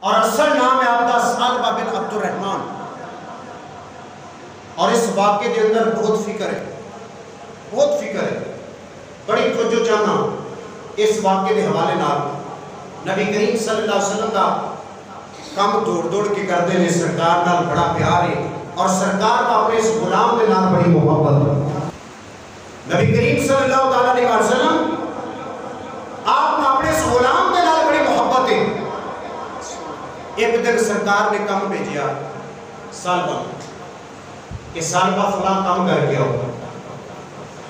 اور اصل نام ہے آپ دا سالبہ بن عبد الرحمن. اور اس واقعے کے اندر بہت فکر ہے، بہت فکر ہے، بڑی توجہ چاہنا اس واقعے کے حوالے نال. نبی کریم صلی اللہ علیہ وسلم دا کام دوڑ کے کرتے ہیں، سرکار نال بڑا پیار ہے اور سرکار کا اپنے اس غلام کے نال بڑی محبت ہے. نبی کریم صلی اللہ علیہ وسلم آپ نے اپنے اس غلام کے نال بڑی محبت ہے. ایک دن سرکار نے کام بھیجیا سالبہ کہ سالبہ فلاں کام کر کے آؤ.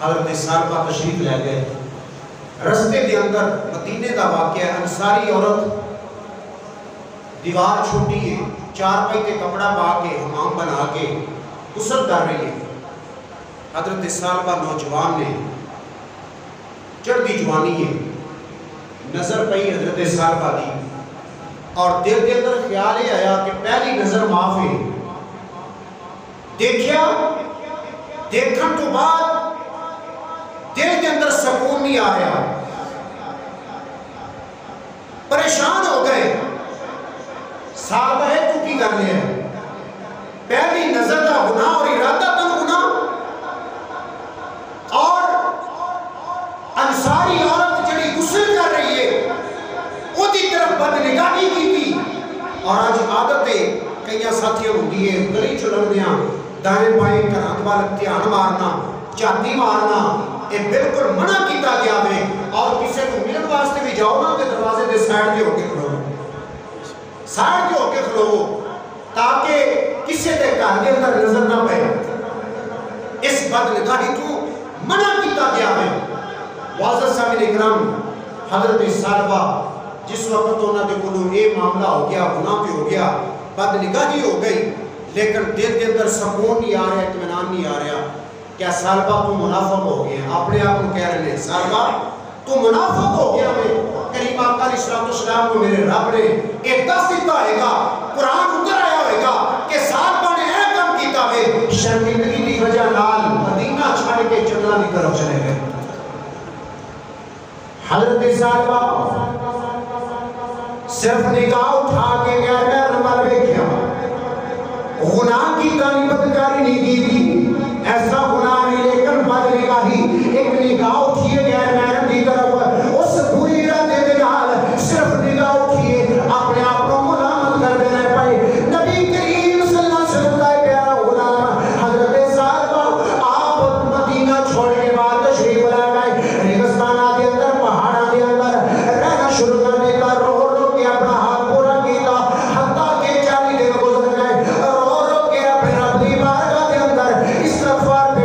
حضرت سالبہ تشریف لے گئے. رستے کے اندر مدینے کا واقعہ، انصاری عورت دیوار چھوٹی ہے، چار پائی کے کپڑا پا کے حمام بنا کے غسل کر رہی ہے. حضرت سالبہ نوجوان نے، چڑھتی جوانی ہے، نظر پئی حضرت سالبہ دی اور دل کے اندر خیال یہ آیا کہ پہلی نظر معاف ہے. دیکھیا، دیکھن تو بعد دل کے اندر سکون نہیں آیا، پریشان ہو گئے. سالبہ ہے تو کی کر لیا، پہلی نظر کا گناہ اور ارادہ تن گناہ، اور انصاری عورت جڑی غسل کر رہی ہے وہ دی طرف بدنگاہی کی تھی. اور آج عادت ہے کئی ساتھیاں ہوتی ہے گلی چلندیاں دائیں بائیں کرانت والا دھیان مارنا، چاتی مارنا، یہ بالکل منع کیتا گیا ہے. اور کسی کو ملن واسطے بھی جاؤ نا کہ دروازے دے سائڈ کے ہو کے کھلو، سائڈ کے ہو کے کھلو تاکہ کسی دے گھر کے اندر نظر نہ پائے. اس بدنگاہی کو منع کیتا گیا ہے. معزز سامعین اکرام، حضرت سالبہ جس وقت انہوں نے کلو یہ معاملہ ہو گیا، گناہ پہ ہو گیا، بدنگاہی ہو گئی، لیکن دل کے اندر سکون نہیں آ رہا، اطمینان نہیں آ رہا. کیا سالبہ تو منافق ہو گیا؟ اپنے آپ کو کہہ رہے ہیں سالبہ تو منافق ہو گیا ہے. کریم آقا علیہ السلام کو میرے رب نے ایک دس دیتا ہے گا، قرآن اتر آیا ہوئے گا کہ سالبہ نے اے کم کیتا ہے، شرمندگی کی وجہ نال مدینہ چھاڑ کے جنگلہ کی طرف چلے گئے. حضرت سالبہ صرف نگاہ اٹھا کے گیا میں رمال بیکھیا، گناہ کی تانی بدکاری نہیں کی تھی، ایسا گناہ نہیں، لیکن بدنگاہی ایک نگاہ اٹھیے گیا میں کی طرف، اس بری ارادے کے نال صرف نگاہ اٹھیے اپنے آپ کو ملامت کر دینا پائے. نبی کریم صلی اللہ علیہ وسلم کا پیارا غلام حضرت سالبہ آپ مدینہ چھوڑ کے بعد تشریف لے گئے، ریگستانہ کے اندر پہاڑاں کے اندر رہنا شروع کر دیتا، رو کے اپنا حال پورا کیتا، حتیٰ کہ 40 دن گزر گئے، رو کے اپنے رب دی بارگاہ کے اندر استغفار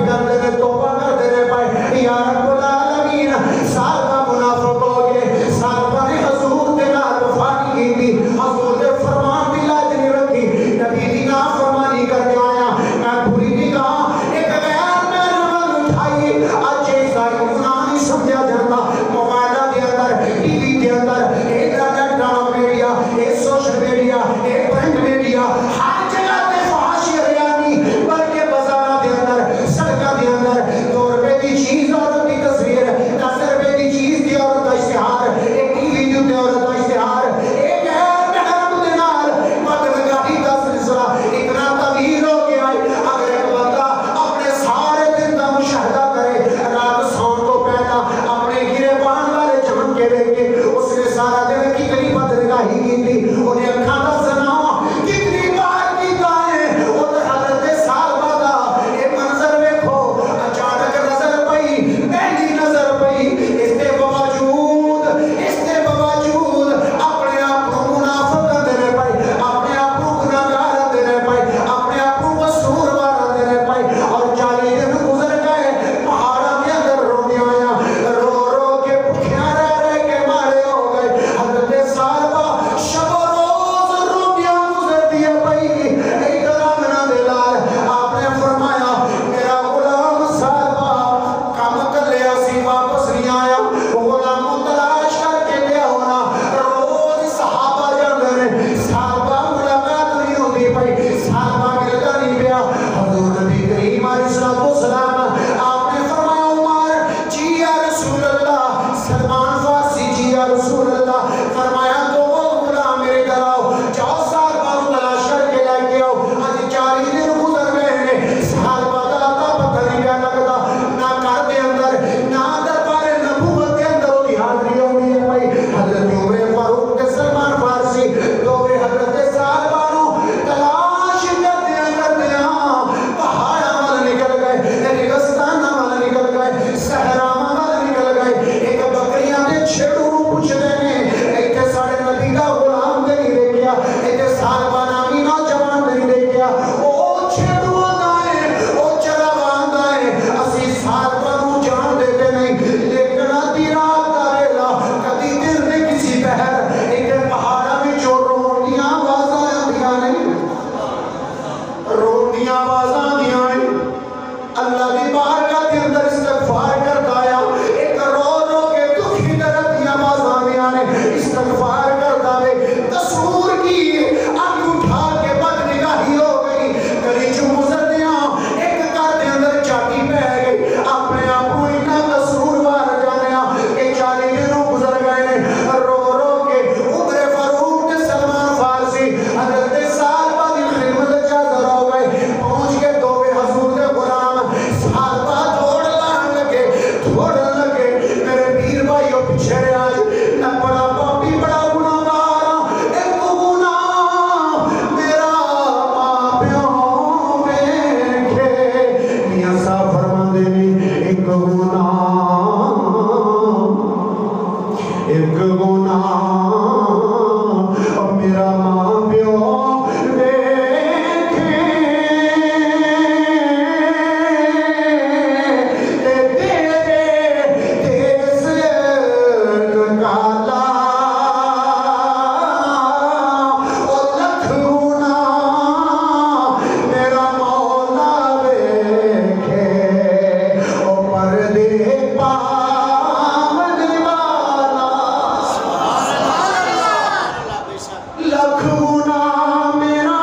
لکھ گناہ میرا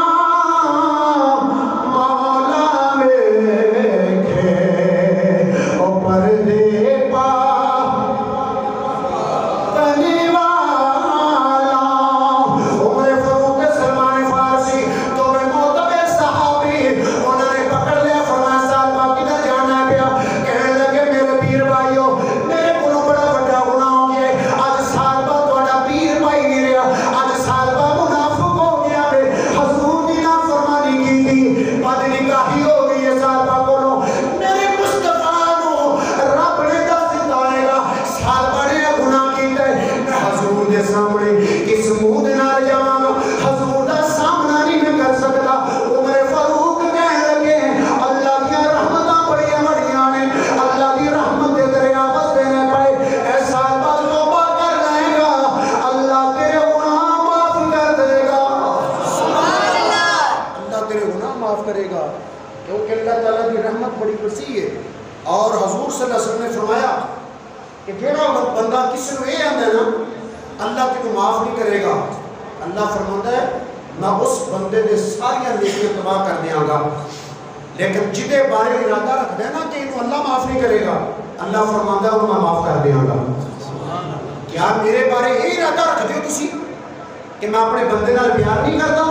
مولا ویکھے او پردے پا تنی والا عمر فاروق سلمان فارسی تو میں معتبر صحابی انہوں نے پکڑ لیا فرمایا صاحب آپ کدھر جانا ہے پیا کہنے لگے میرے پیر بھائیو میرے کو بڑا بڑا گناہ ہو گیا آج سال بعد تھوڑا پیر بھائی نہیں رہا آج سال بعد منافق ہو گیا بے حضور دی نافرمانی کی تھی بد نگاہی ہو گئی ہے سال بعد بولو میرے مصطفیٰ نو رب نے دس دائے گا سال بڑے گناہ کیتا ہے میں حضور دے سامنے کس منہ دے نال جاواں گا حضور دا سامنا نہیں میں کر سکتا عمر فاروق کہنے لگے اللہ کی رحمتاں بڑیاں بڑیاں نے اللہ کی رحمت دے دریا بستے نے پڑے اے سال بعد توبہ کر لائے گا اللہ تیرے گناہ معاف کر دے گا اللہ تیرے گناہ معاف کرے گا کیونکہ اللہ تعالیٰ کی رحمت بڑی وسیع ہے اور حضور صلی اللہ علیہ وسلم نے فرمایا کہ جیڑا بندہ کسی نے یہ آندے نا اللہ تیرے معاف نہیں کرے گا اللہ فرماتا ہے میں اس بندے دے ساری نیکیاں تباہ کر دیاں گا لیکن جدے بارے ارادہ رکھ دے نا کہ انہوں اللہ معاف نہیں کرے گا اللہ فرماتا ہے انہوں میں معاف کر دیاں گا کیا میرے بارے یہ ارادہ رکھ دیو تسی کہ میں اپنے بندے نال پیار نہیں کرتا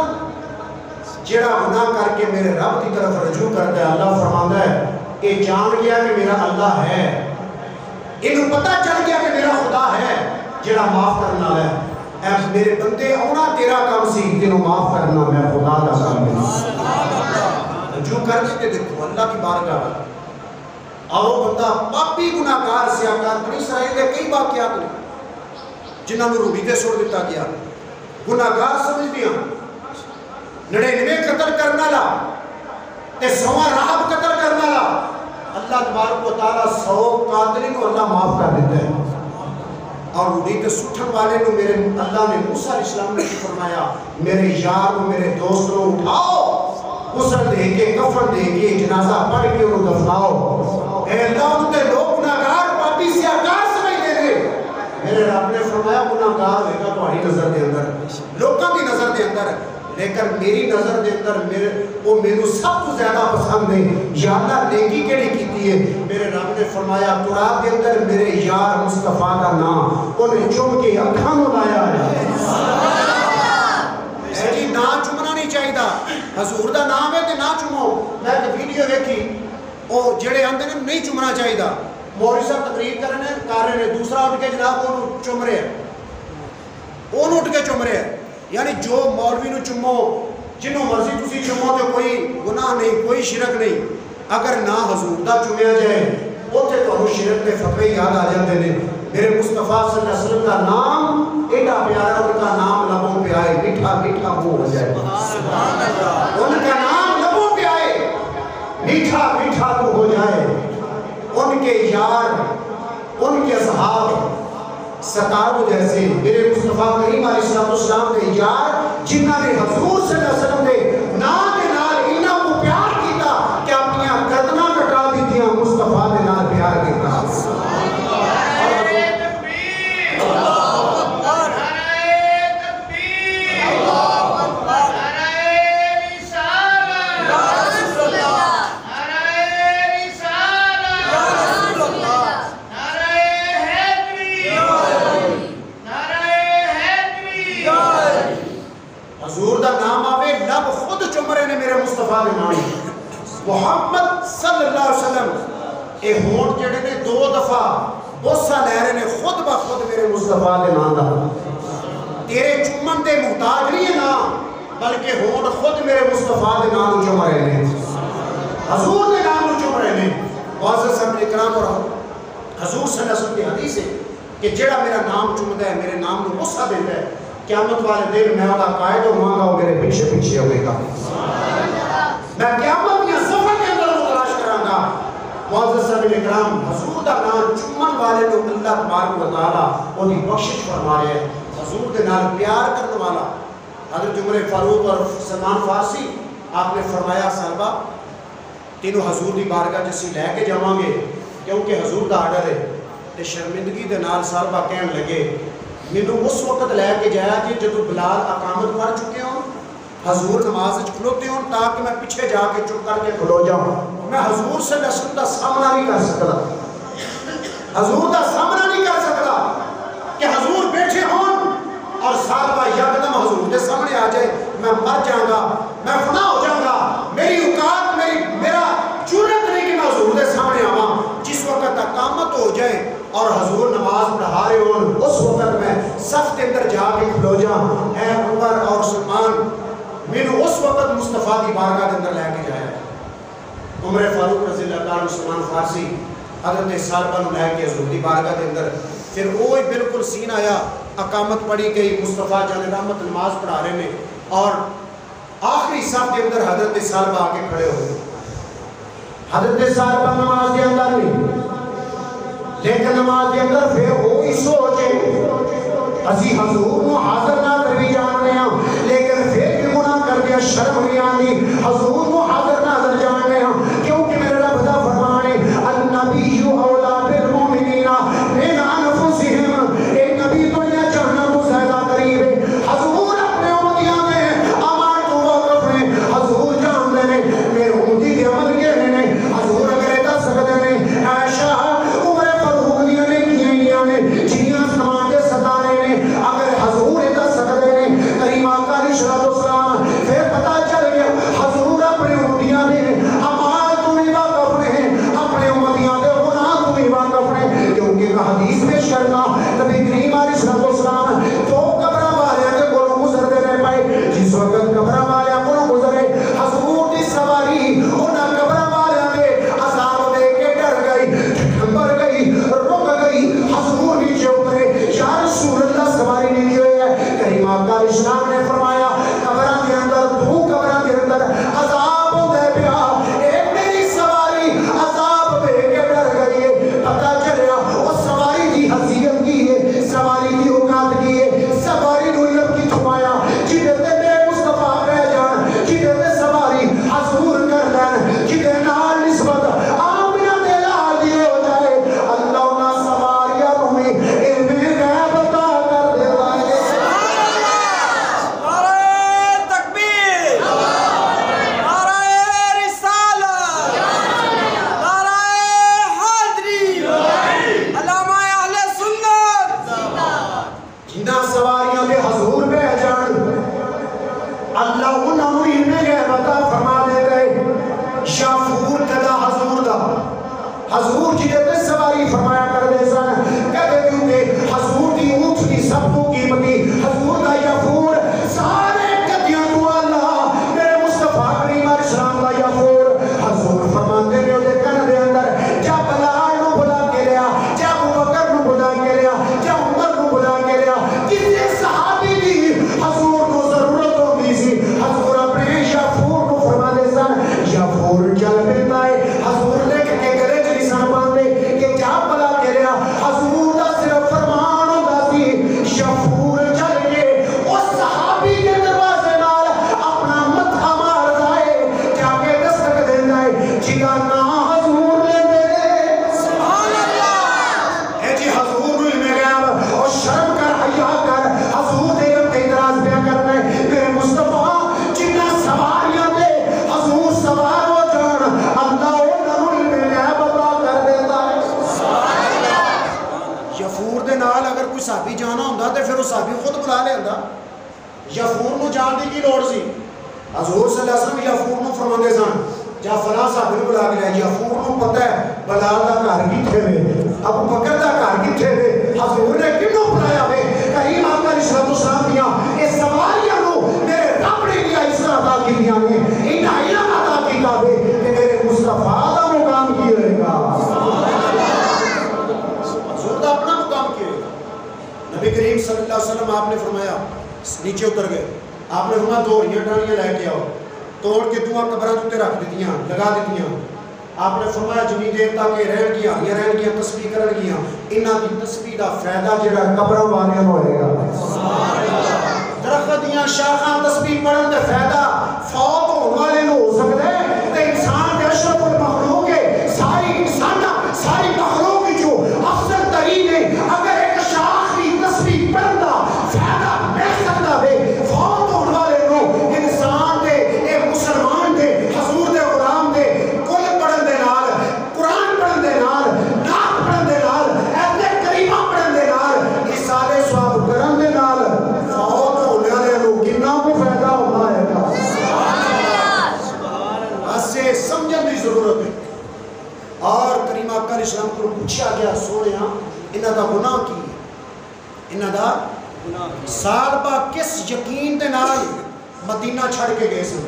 جیڑا گناہ کر کے میرے رب کی طرف رجوع کرتا ہے اللہ فرماتا ہے کہ جان گیا کہ میرا اللہ ہے انہوں پتہ چل گیا کہ میرا خدا ہے جیڑا معاف کرنا ہے اے میرے بندے اونا تیرا کام سی تینوں معاف کرنا میں خدا دا کام ہے جو کر کے دیکھو اللہ کی بارگاہ اور وہ بندہ پاپی گناہگار سیاکار بنی اسرائیل دے کئی واقعات نے جنہاں نوں روڑی تے سوڑ دیتا گیا گناہگار سمجھ دیا 99 قتل کرنا لا تے 100 راہب قتل کرنا لا اللہ تبارک و تعالیٰ 100 قاتلین کو اللہ معاف کر دیتا ہے اور روڑی تے سٹھن والے نو میرے اللہ نے موسیٰ علیہ السلام نے فرمایا میرے یار و میرے دوست نو اٹھاؤ غسل دے کے کفن دے کے جنازہ پڑھ کے انہوں دفناؤ اے اللہ ان تے لوگ گناہگار پاپی سیاکار سمجھ دے رہے میرے رب نے فرمایا گناہگار ہوئے گا تمہاری نظر دے اندر لوگوں کی نظر دے اندر لیکن میری نظر دے اندر وہ میرے سب کو زیادہ پسند ہے یا اللہ نیکی کیڑی کیتی ہے میرے رب نے فرمایا قرآن کے اندر میرے یار مصطفیٰ کا نام انہیں چم کے اکھاں لایا ہے اے جی نا چمنا نہیں چاہیے حضور دا نام ہے تے نا چمو میں ایک ویڈیو دیکھی وہ جڑے اندر نہیں چمنا چاہیے مولوی صاحب تقریر کر رہے ہیں دوسرا اٹھ کے جناب وہ چم رہے ہیں وہ اٹھ کے چم رہے ہیں یعنی جو مولوی نو چمو جنہوں مرضی تسی چمو تو کوئی گناہ نہیں کوئی شرک نہیں اگر نہ حضور دا چمیا جائے اوتھے تو شرک دے فتوی یاد آ جاتے ہیں میرے مصطفیٰ صلی اللہ علیہ وسلم کا نام ایڈا پیارا ان کا نام لبوں پہ آئے میٹھا میٹھا منہ ہو جائے ان کا نام لبوں پہ آئے میٹھا میٹھا منہ ہو جائے ان کے یار ان کے اصحاب ستاروں جیسے میرے مصطفیٰ کریم علیہ السلام کے یار جنہاں نے حضور صلی اللہ علیہ وسلم نے نام دے نال انہاں کو پیار کیتا کہ اپنیاں گردناں کٹا دیتیاں مصطفیٰ دے نال پیار کیتا محمد صلی اللہ علیہ وسلم اے ہونٹ جڑے نے 2 دفعہ بوسہ لے رہے نے خود بخود میرے مصطفیٰ دے نام دا تیرے چمن دے محتاج نہیں ہے نا بلکہ ہونٹ خود میرے مصطفیٰ دے نام چم رہے نے حضور دے نام چم رہے نے معزز صاحب اکرام اور حضور صلی اللہ علیہ وسلم کی حدیث ہے کہ جڑا میرا نام چمدا ہے میرے نام نو بوسہ دیندا ہے قیامت والے دن میں وہاں قائد ہوں گا وہ میرے پیچھے پیچھے ہوئے گا میں قیامت کی سفر کے اندر تلاش کراں گا معزز صاحب اکرام حضور دا نام چمن والے نو اللہ تبارک و تعالی اودی بخشش فرما رہے ہیں حضور دے نال پیار کرنے والا حضرت عمر فاروق اور سلمان فارسی آپ نے فرمایا صاحبہ تینوں حضور دی بارگاہ جسی لے کے جاواں گے کیونکہ حضور دا آرڈر ہے تے شرمندگی دے نال صاحبہ کہن لگے مینو اس وقت لے کے جایا کہ جدو بلال اقامت پڑھ چکے ہوں حضور نماز کھلوتے ہوں تاکہ میں پیچھے جا کے چپ کر کے کھلو جاؤں میں حضور صلی اللہ علیہ وسلم کا سامنا نہیں کر سکتا حضور کا سامنا نہیں کر سکتا کہ حضور بیٹھے ہوں اور صحابہ یکدم حضور کے سامنے آ جائے میں مر جاؤں گا میں فنا ہو جاؤں گا میری اوقات میرا جرت نہیں کہ میں حضور کے سامنے آواں جس وقت اقامت ہو جائے اور حضور نماز پڑھا رہے ہوں اس وقت میں صف کے اندر جا کے کھلو جاؤں اے عمر اور سلمان مینو اس وقت مصطفیٰ کی بارگاہ کے اندر لے کے جایا عمر فاروق رضی اللہ عنہ سلمان فارسی حضرت صالبہ نو لے کے حضور کی بارگاہ کے اندر پھر وہی بالکل سین آیا اقامت پڑھی گئی مصطفیٰ جان رحمت نماز پڑھا رہے ہیں اور آخری صف کے اندر حضرت صالبہ آ کے کھڑے ہوئے حضرت صالبہ نماز کے اندر نہیں لیکن نماز کے اندر پھر وہی سوچے اسی حضور کو حاضر نہ کر بھی جان رہے ہیں لیکن پھر بھی گناہ کر دیا شرم نہیں آنی حضور کو حاضر نہ جان رہے ہیں کیونکہ میرے رب دا فرمانے النبی اولا بالمؤمنین من انفسہم اے نبی تو یہ جہنم کو زیادہ قریب ہے حضور اپنے امتیاں میں امان تو وقف ہیں حضور جان دے نے میرے امتی کے عمل کے ہیں حضور اگر دس سکتے ہیں عائشہ عمر فاروق نے جنیاں سمان کے ستارے نے اگر حضور دس سکتے ہیں کریم آقا علیہ السلام پھر پتا چل گیا حضور اپنے امتیاں نے امان تو نہیں واقف ہیں اپنے امتیاں دے گناہ تو نہیں واقف ہیں کیونکہ ایک حدیث پیش کرنا نبی کریم علیہ السلام تو قبرہ والے کے گولوں گزر دے رہے پائے جس وقت قبرہ والے گولوں گزرے حضور کی سواری انہاں قبرہ والے کے عذاب دے کے ڈر گئی ٹھمبر گئی رک گئی حضور نیچے اترے یا رسول اللہ سواری نہیں ہوئے ہے کریم آقا علیہ السلام نے فرمایا قبرہ کے اندر تو قبرہ کے اندر عذاب دے پیا اے میری سواری عذاب دے کے ڈر گئی ہے پتہ چلیا اس سواری کی حیثیت کی ہے سواری کی اوقات کی ہے سواری نو رب کی تھمایا جدے تے مصطفیٰ بہ جان جدے تے سواری حضور کر دین جدے نال نسبت آمنہ دے لال دیے ہو جائے اللہ نہ سواریاں تمہیں علم غیب عطا کر دے لائے نعرہ تکبیر نعرہ رسالت نعرہ حیدری علامہ اہل سنت جنہ سواریاں دے حضور بہ جان اللہ انہوں نے علم غیب عطا فرما دے گئے شافور کدا حضور دا حضور جدے تے سواری فرمایا کر دے سن کہتے کیونکہ حضور دی اونٹ دی سب کو قیمتی حضور دا یافور سارے کدیاں تو اللہ میرے مصطفیٰ کریم علیہ السلام دا یافور حضور فرماندے نے دے کن دے اندر جا بلال نو بلا کے لیا جا ابوبکر نو بلا کے لیا جا عمر نو بلا کے لیا کسی صحابی دی حضور کو ضرورت ہوتی سی حضور اپنے یافور کو فرما دے سن یافور چل پھرتا ہے حضور لے کے گلے چ نشان باندھے کہ جا بلا کے لیا حضور دا صرف فرمان ہوتا سی یافور چل کے اس صحابی کے دروازے نال اپنا متھا مار جائے جا کے دستک دیندا ہے جدا نام حضور لے دے سبحان اللہ اے جی حضور نو علم غیب اور شرم کر حیا کر حضور دے تے اعتراض پیا کرنا ہے میرے مصطفیٰ جنہ سواریاں دے حضور سوار ہو جان اللہ انہاں نو علم غیب عطا کر دیندا ہے یفور دے نال اگر کوئی صحابی جانا ہوندا تے پھر وہ صحابی خود بلا لیندا یفور نو جان دی کی لوڑ سی حضور صلی اللہ علیہ وسلم یفور نو فرماندے سن جا فلاں صحابی نو بلا کے لیا یفور نو پتہ ہے بلال دا گھر کتھے وے ابو بکر دا گھر کتھے وے حضور نے کینوں بلایا وے کریم آقا علیہ السلام دیاں اے سواریاں نو میرے رب نے دیا اس طرح عطا کیتیاں نے انہاں علم عطا کیتا وے کہ میرے مصطفیٰ دا مقام کی ہوئے گا حضور دا اپنا مقام کی ہوئے گا نبی کریم صلی اللہ علیہ وسلم آپ نے فرمایا نیچے اتر گئے آپ نے فرمایا دو ہریاں ڈالیاں لے کے آؤ توڑ کے دعا قبراں تے رکھ دیتیاں لگا دیتیاں آپ نے فرمایا جنی دیر تک یہ رہن گیا یہ رہن گیا تسبیح کرن گیا انہاں دی تسبیح دا فائدہ جڑا قبراں والیاں نوں ہوئے گا درخت دیاں شاخاں تسبیح پڑھن دا فائدہ فوت ہون والے نوں ہو سکدا ہے تے انسان دے اشرف المخلوق ہے ساری انساناں ساری مخلوق جو افضل ترین ہے اگر ایک شاخ دی تسبیح پڑھن ضرورت ہے. اور کریم آقا علیہ السلام کو پوچھا گیا سونے انہاں دا گناہ کی ہے؟ انہاں دا صحابہ کس یقین دے نال مدینہ چھڑ کے گئے سن؟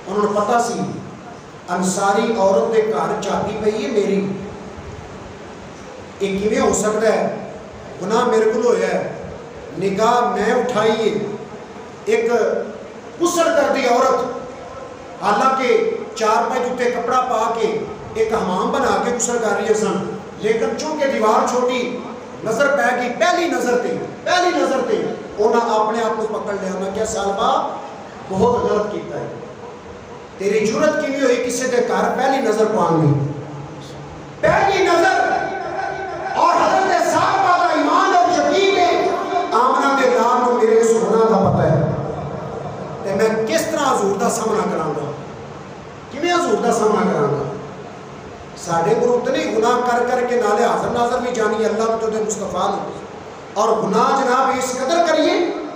انہوں نے پتا سی انصاری عورت دے گھر جاتی پئی ہے میری، یہ کیویں ہو سکتا ہے؟ گناہ میرے کو ہویا ہے، نگاہ میں اٹھائی ہے، ایک غسل کر دی عورت، حالانکہ چار پائی جوتے کپڑا پا کے ایک حمام بنا کے غسل کر رہی ہے سن، لیکن چونکہ دیوار چھوٹی نظر پہ گئی، پہلی نظر تے انہاں اپنے آپ کو پکڑ لیا. انہاں کیا سالبہ بہت غلط کیتا ہے، تیری جرت کی ہوئی کسی دے گھر پہلی نظر پانی، پہلی نظر. اور حضرت صحابہ کا ایمان اور یقین ہے آمنہ دے نام کو میرے اس گناہ کا پتہ ہے تے میں کس طرح حضور دا سامنا کراں گا، کیویں حضور دا سامنا کراں گا. ساڈے کو اتنے گناہ کر کر کے نالے حاضر ناظر بھی جانی اللہ تو دے مصطفیٰ نے، اور گناہ جناب اس قدر کریے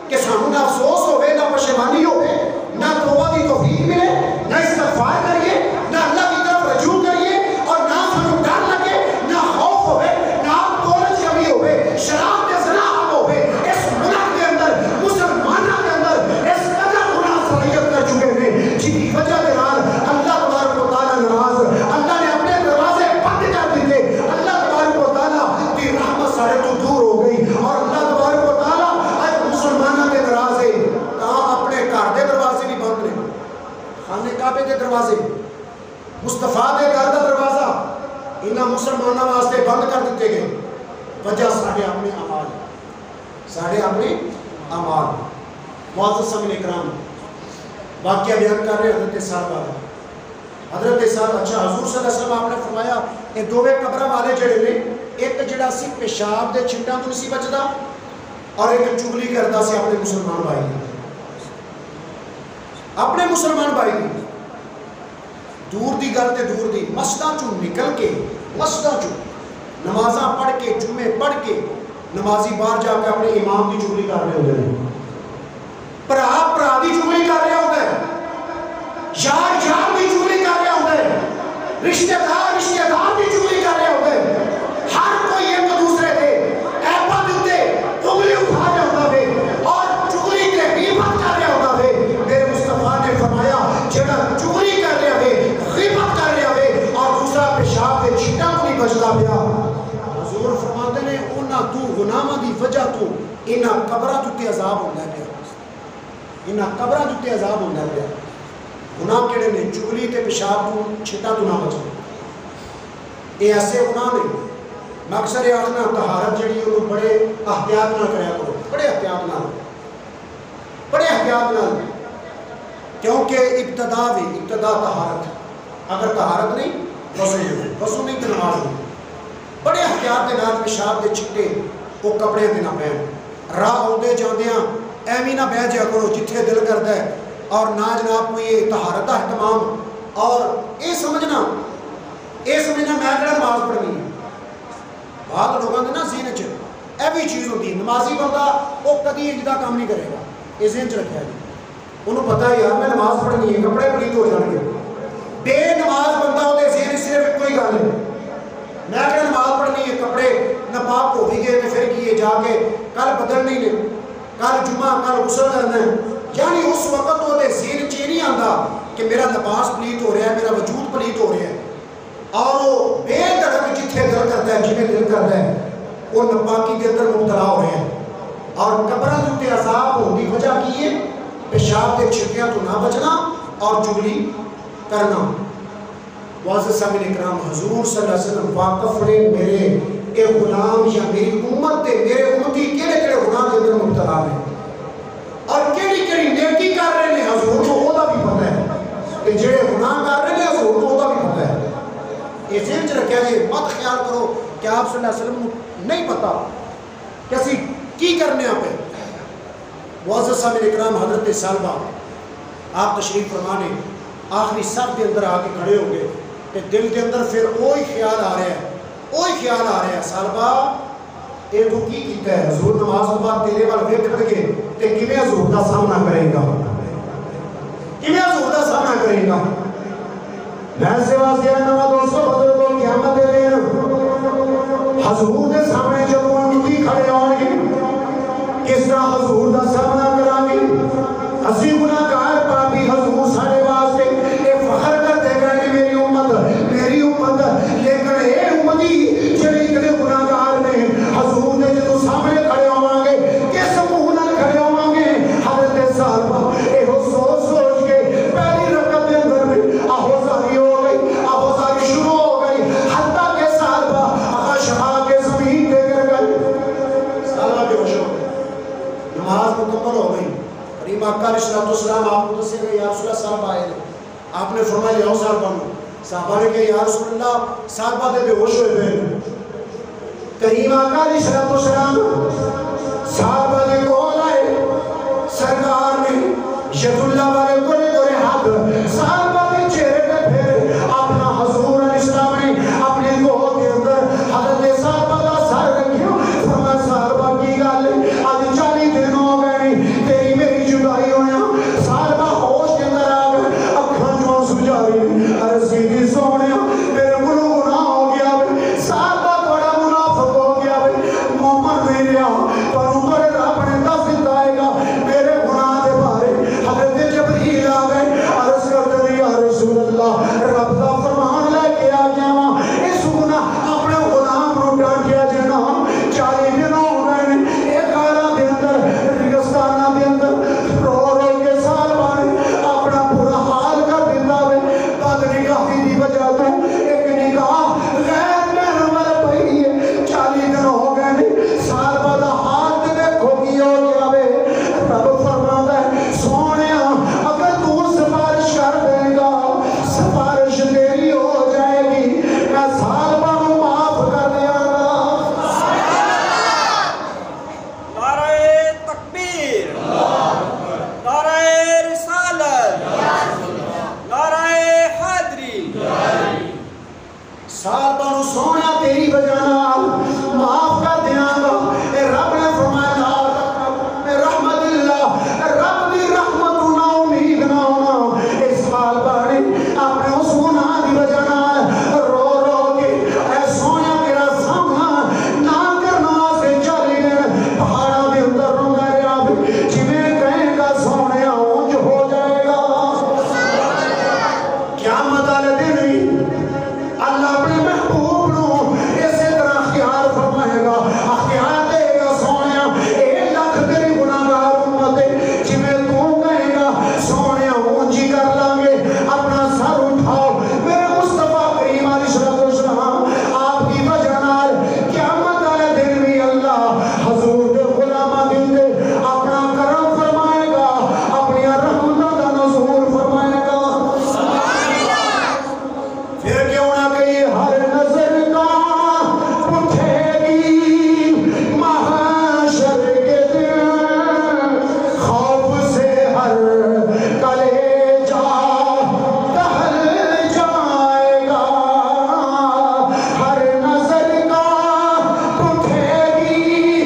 کہ سانوں نہ افسوس ہوئے نہ پشیمانی ہوئے نہ توبہ کی توفیق ملے نہ استغفار کریے نہ اللہ کی طرف رجوع کریے اور نہ سانوں ڈر لگے نہ خوف ہوئے نہ دولت کمی ہوئے شراب کے زنا عام ہوئے. اس ملک کے اندر مسلمانوں کے اندر اس قدر گناہ صلاحیت کر چکے ہیں جن کی وجہ کے نال اللہ تبارک و تعالیٰ ناراض، اللہ نے اپنے دروازے بند کر دیے، اللہ تبارک و تعالیٰ کی رحمت سارے تو دور ہو گئی اور اللہ تبارک و تعالیٰ آج مسلمانوں کے دروازے کہاں اپنے گھر کے دروازے بھی بند نے، خانے کعبے کے دروازے، مصطفیٰ کے گھر کا دروازہ انہاں مسلمانوں واسطے بند کر دیتے گئے. وجہ ساڑھے اپنے اعمال، ساڑھے اپنے اعمال. معزز سامعین اکرام، واقعہ بیان کر رہے حضرت صحابہ، حضرت صاحب اچھا حضور صلی اللہ علیہ وسلم آپ نے فرمایا یہ دوویں قبراں والے جڑے نے، ایک جڑا سی پیشاب دے چھٹاں تو نہیں سی بچدا اور ایک چگلی کرتا سی اپنے مسلمان بھائی دی، اپنے مسلمان بھائی دی. دور دی گل تے دور دی مسجداں چوں نکل کے، مسجداں چوں نمازاں پڑھ کے جمعے پڑھ کے نمازی باہر جا کے اپنے امام دی چگلی کر رہے ہوتے ہیں، بھرا دی چگلی کر رہے ہوتے ہیں، یار دی چگلی کر رہے ہوتے ہیں، رشتہ دار دی چگلی کر رہے ہوتے ہیں. ہر کوئی ایک دوسرے دے ایپا دیتے انگلی اٹھا رہے ہوتا ہے اور چگلی کے غیبت کر رہے ہوتا ہے. میرے مصطفیٰ نے فرمایا جڑا چگلی کر رہے ہوئے، غیبت کر رہے ہوئے اور دوسرا پیشاب کے چھٹا کو نہیں بچتا پیا، حضور فرماتے نے انہاں تو گناہاں دی وجہ تو انہاں قبراں تے عذاب ہوندا ہے، انہاں قبراں تے عذاب ہوندا ہے. گناہ کیڑے نے؟ چگلی تے پیشاب تو چھٹا تو نہ بچے. یہ ایسے گناہ نے میں اکثر آخنا طہارت جڑی انہوں بڑے احتیاط نہ کریا کرو، بڑے احتیاط نہ، کیونکہ ابتدا طہارت، اگر طہارت نہیں وضو نہیں تو نماز نہیں. بڑے احتیاط دے نال پیشاب دے چھٹے وہ کپڑے دے نہ پہن، راہ آؤندے جاندیاں ایویں نہ بہ جایا کرو جتھے دل کردا ہے، اور نہ جناب کوئی طہارت کا اہتمام اور یہ سمجھنا میں کہڑا نماز پڑھنی ہے. بعض لوگوں کے نا ذہن چ یہ بھی چیز ہوتی ہے، نمازی بندہ وہ کدی انج کا کام نہیں کرے گا، یہ ذہن چ رکھا جی، انہوں پتا ہے یار میں نماز پڑھنی ہے، کپڑے پلیت ہو جان گے. بے نماز بندہ وہ ذہن صرف ایک ہی گل ہے، میں کہڑا نماز پڑھنی ہے، کپڑے ناپاک ہو بھی گئے تو پھر کیے جا کے کل بدلنے نے، کل جمعہ کل غسل کرنا ہے. یعنی اس وقت وہ ذہن چ نہیں آتا کہ میرا لباس پلیت ہو رہا ہے، میرا وجود پلیت ہو رہا ہے، اور وہ بے دڑک جتھے دل کرتا ہے جنہیں دل کرتا ہے وہ ناپاکی کے اندر مبتلا ہو رہے ہیں. اور قبراں دے عذاب ہونے کی وجہ کی ہے پیشاب کے چھٹیاں تو نہ بچنا اور چگلی کرنا. معزز سامعین اکرام، حضور صلی اللہ علیہ وسلم واقف نے میرے اے غلام یا میری امت تے میرے امتی کیڑے کیڑے گناہ کے اندر مبتلا ہیں اور کیڑی کیڑی نیکی کر رہے ہیں، حضور کو وہ بھی پتہ ہے کہ جڑے گناہ کر رہے ہیں حضور کو وہ بھی پتہ ہے. یہ ذہن چ رکھا جی، مت خیال کرو کہ آپ صلی اللہ علیہ وسلم نہیں پتا کہ اسی کی کرنے پہ. معزز سامعین اکرام، حضرت صالبہ آپ تشریف فرمانے آخری صف کے اندر آ کے کھڑے ہو گئے کہ دل کے اندر پھر وہی خیال آ رہا ہے صالبہ یہ تو کی کیتا ہے، حضور نماز کے بعد تیرے وال ویکھ کے تے کیویں حضور دا سامنا کرے گا، میں سے واسطے نوا دوستو بدل کو قیامت دے حضور دے سامنے جب وہ نکی کھڑے ہوں گے کس طرح حضور دا سامنا کریں گے اسی گناہگار پاپی حضور سارے واسطے ایک فخر کرتے گئے کہ میری امت لیکن اے امتی جڑے اتنے گناہگار نے حضور نے جدو سامنے کھڑے ہوں گے کس منہ نال کھڑے ہوں گے حضرت صاحبہ ایہو سوچ کے پہلی رکعت دے اندر میں آہوزاری ہو گئی آہوزاری شروع ہو گئی حتیٰ کہ صاحبہ خشعا کے زمین دے گر گئی صاحبہ بے ہوش ہو گئی نماز مکمل ہو گئی کریم آقا علیہ السلام آپ کو سے کہ یا رسول اللہ صاحب آئے آپ نے فرمایا لیاؤ صاحبہ نے صحابہ نے کہ یا رسول اللہ صاحبہ دے بے ہوش ہوئے بے کریم آقا علیہ السلام صحابہ دے کول آئے سرکار نے ید اللہ والے گرے گرے ہاتھ صحابہ دے چہرے پہ پھر اپنا حضور علیہ السلام نے اپنے گوہ کے اندر حضرت صحابہ کا سر رکھیوں فرمایا صحابہ کی گالے آج 40 دن ہو گئے تیری میری جدائی ہویا صحابہ ہوش کے اندر آ گئے اکھاں جو سجا رہی عرض کی سونے میرے گناہ ہو گیا صحابہ بڑا منافق ہو گیا مومن نہیں رہا پر اوپر رب نے دس دیتا ہے گا میرے گناہ دے بارے حضرت جبریل آ گئے عرض کرتے ہیں یا رسول اللہ رب دا فرمان لے کے آ گیا وہاں اس گناہ اپنے غلام رو ڈانٹیا جنا 40 دن ہو گئے ایک آرہ دے اندر ریگستانہ دے اندر رو رو کے سال بارے اپنا پورا حال کر دیتا ہے بد نگاہی دی وجہ تو ایک نگاہ غیر محرم پئی ہے 40 دن ہو گئے سال بعد ہاتھ دیکھو کی ہو گیا وے رب فرماتا ہے سونے اگر تو سفارش کر دے گا سفارش تیری ہو جائے گی میں سال بعد معاف کر دیا گا نعرہ تکبیر نعرہ رسالت نعرہ حیدری سال بعد سونا تیری وجہ نال معاف کر دیا گا اے رب نے فرمایا اے رحمت اللہ رب دی رحمت نا امید نہ ہونا اس سال بڑی اپنے اس گناہ دی وجہ نال رو رو کے اے سونا تیرا سامنا نہ کرنا سے چلی گئے پہاڑا دے اندر روندا رہا جویں کہیں گا سونے اونج ہو جائے گا قیامت والے دن اللہ اپنے محبوب نو اسی طرح اختیار فرمائے گا اختیار دے گا سونیا 1 لاکھ تیری گناہگار امت جویں تو کہے گا سونیا اونچی کر لیں گے اپنا سر اٹھاؤ میرے مصطفیٰ کریم علیہ السلام آپ کی وجہ نال قیامت والے دن بھی اللہ حضور دے غلاماں دے اپنا کرم فرمائے گا اپنی رحمتوں کا نزول فرمائے گا پھر کیوں نہ کہی ہر نظر کا اٹھے گی محشر کے دن خوف سے ہر کلیجہ دہل جائے گا ہر نظر کا اٹھے گی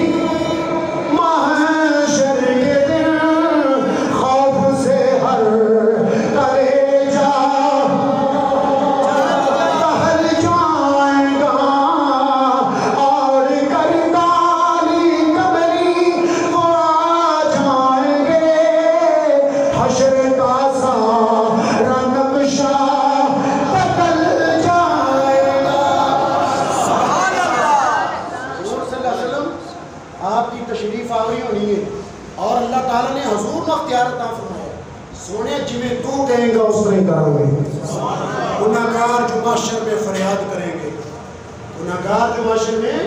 محشر کے دن خوف سے ہر کلیجہ دہل جائے گا اور کردالی کبری وہ آ جائیں گے حشر کا سارا نقشہ بدل جائے گا سبحان اللہ حضور صلی اللہ علیہ وسلم آپ کی تشریف آوری ہونی ہے اور اللہ تعالیٰ نے حضور کو اختیار عطا فرمایا سونے جویں تو کہیں گا اس طرح ہی کرو گے گناہگار جو محشر میں فریاد کریں گے گناہگار جو محشر میں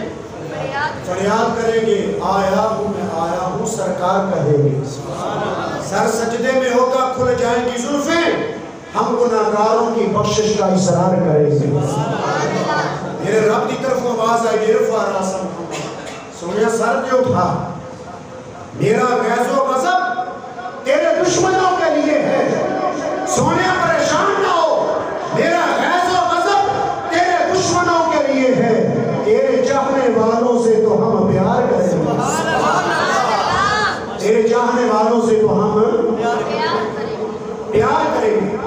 فریاد کریں گے آیا ہوں سرکار کہیں گے سر سجدے میں ہوگا کھل جائیں گی زلفیں ہم گناہگاروں کی بخشش کا اصرار کریں گے میرے رب کی طرف آواز آئی ارفع راسک سونے سر پہ اٹھا میرا غیظ و غضب تیرے دشمنوں کے لیے ہے سونے پریشان نہ ہو میرا غیظ و غضب تیرے دشمنوں کے لیے ہے تیرے چاہنے والوں سے تو ہم پیار کریں گے تیرے چاہنے والوں سے تو ہم پیار کریں گے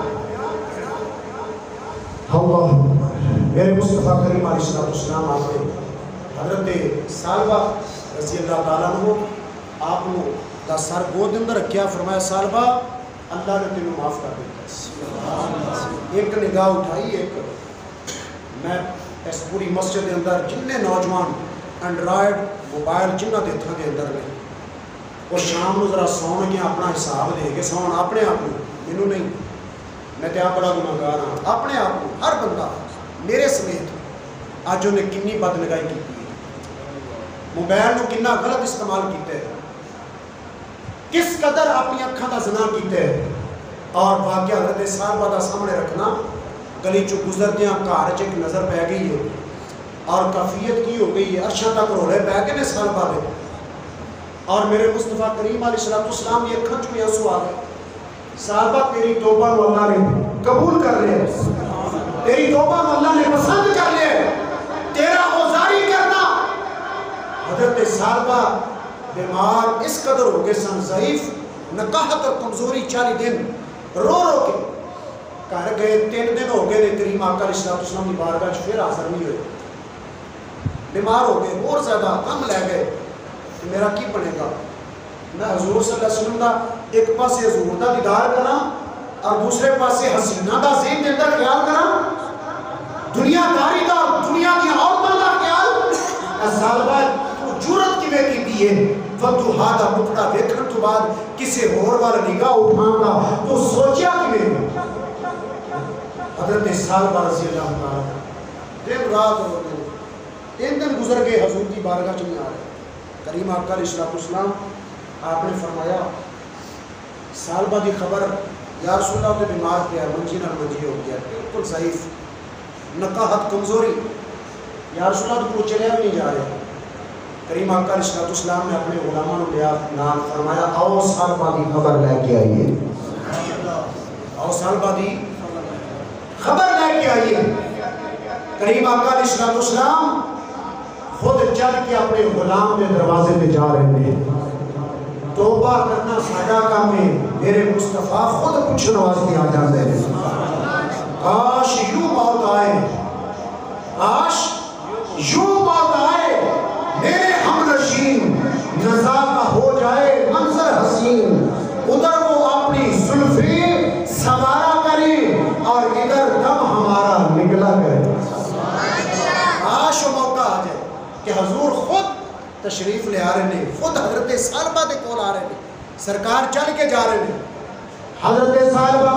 اللہ میرے مصطفیٰ کریم علیہ السلام آپ نے حضرت سالبہ رضی اللہ تعالیٰ عنہ آپ نے دا سر گود اندر رکھیا، فرمایا سالبہ اللہ نے تینوں معاف کر دیتا۔ ایک نگاہ اٹھائی، ایک میں اس پوری مسجد کے اندر جننے نوجوان اینڈرائڈ موبائل جنہ دے تھا کے اندر نے وہ شام نو ذرا سون کے اپنا حساب دے کے سون اپنے آپ کو، مینوں نہیں، میں تے آپ بڑا گناہگار ہاں، اپنے آپ کو ہر بندہ میرے سمیت اج انہیں کنی بد نگاہی کی ہے، موبائل نو کنا غلط استعمال کیتے ہے، کس قدر اپنی اکھاں دا زنا کیتے ہے، اور واقعہ حضرت سالبہ دا سامنے رکھنا، گلی چو گزردیاں گھر چ ایک نظر پہ گئی ہے اور کیفیت کی ہو گئی ہے، عرشاں تک رولے پہ گئے نے سالبہ دے، اور میرے مصطفیٰ کریم علیہ السلام یہ اکھاں چ آنسو آ گئے، سالبہ تیری توبہ کو اللہ نے قبول کر لیا، تیری توبہ کو اللہ نے پسند کر لیا، تیرا اوزاری کرنا۔ حضرت سالبہ بیمار اس قدر ہو گئے سن، ضعیف، نقاہت اور کمزوری 40 دن رو رو کے کہہ گئے، 3 دن ہو گئے نے کریم آقا علیہ السلام کی بارگاہ چ پھر حاضر نہیں ہوئے، بیمار ہو گئے، اور زیادہ غم لے گئے کہ میرا کی بنے گا، میں حضور صلی اللہ علیہ وسلم دا ایک پاسے حضور دا دیدار کرنا اور دوسرے پاسے حسینہ دا ذہن دے اندر خیال کرنا، دنیا داری دا دنیا کی عورتوں دا خیال۔ سالبہ جرت کی میں کی دیئے فتوحا دا مکڑا دیکھن تو بعد کسی اور والا نگاہ اٹھان دا تو سوچیا کی میں حضرت سالبہ رضی اللہ تعالیٰ دن رات ہو گئے، 3 دن گزر گئے، حضور کی بارگاہ چلی آ رہے، کریم آقا علیہ السلام آپ نے فرمایا سالبہ دی خبر، یا رسول اللہ تے بیمار پہ ہے، منجی نہ منجی ہو گیا، بالکل ضعیف، نقاہت، کمزوری، یا رسول اللہ تو چلے بھی نہیں جا رہے۔ کریم آقا علیہ السلام نے اپنے غلاموں نے لیا نام، فرمایا آؤ سالبہ دی خبر لے کے آئیے، آؤ سالبہ دی خبر لے کے آئیے۔ کریم آقا علیہ السلام خود چل کے اپنے غلام کے دروازے پہ جا رہے ہیں، توبہ کرنا ساڈا کام ہے، میرے مصطفیٰ خود پوچھنے واسطے آ جاتے ہیں، کاش یوں موت آئے، کاش یوں موت آئے، میرے ہم نشین نزا کا ہو جائے منظر حسین، ادھر وہ اپنی زلفیں سوارا کرے اور ادھر دم ہمارا نگلا کرے۔ کاش وہ موقع آ جائے کہ حضور خود تشریف لے آ رہے ہیں، خود حضرت سالبہ دے کول آ رہے ہیں، سرکار چل کے جا رہے ہیں، حضرت سالبہ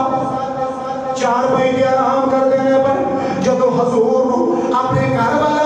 4 مہینے آرام کر دینے پر جدو حضور اپنے گھر والا